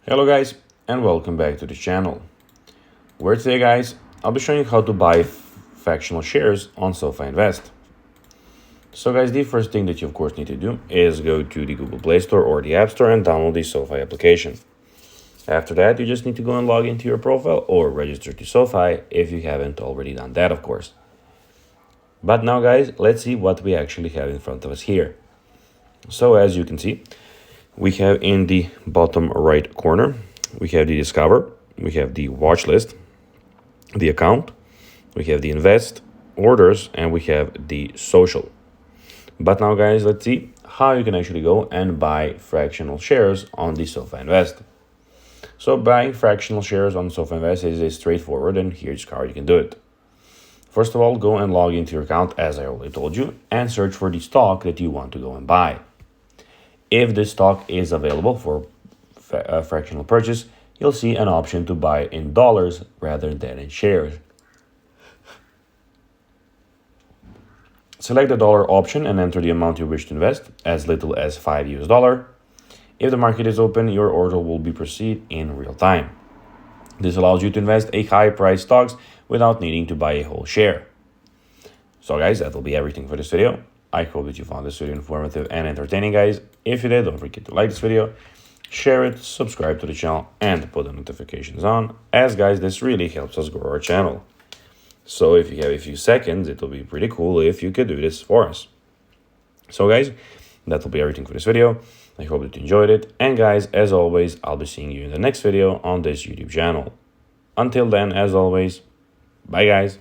Hello guys, and welcome back to the channel, where today guys, I'll be showing you how to buy fractional shares on SoFi Invest. So guys, the first thing that you of course need to do is go to the Google Play Store or the App Store and download the SoFi application. After that, you just need to go and log into your profile or register to SoFi if you haven't already done that, of course. But now guys, let's see what we actually have in front of us here. So as you can see, we have in the bottom right corner, we have the Discover, we have the Watch List, the Account, we have the Invest, Orders, and we have the Social. But now guys, let's see how you can actually go and buy fractional shares on the SoFi Invest. So buying fractional shares on SoFi Invest is straightforward, and here's how you can do it. First of all, go and log into your account as I already told you and search for the stock that you want to go and buy. If this stock is available for fractional purchase, you'll see an option to buy in dollars rather than in shares. Select the dollar option and enter the amount you wish to invest, as little as $5. If the market is open, your order will be proceed in real time. This allows you to invest in high price stocks without needing to buy a whole share. So guys, that will be everything for this video. I hope that you found this video informative and entertaining, guys. If you did, don't forget to like this video, share it, subscribe to the channel, and put the notifications on, as guys, this really helps us grow our channel. So if you have a few seconds, it will be pretty cool if you could do this for us. So guys, that will be everything for this video. I hope that you enjoyed it. And guys, as always, I'll be seeing you in the next video on this YouTube channel. Until then, as always, bye guys.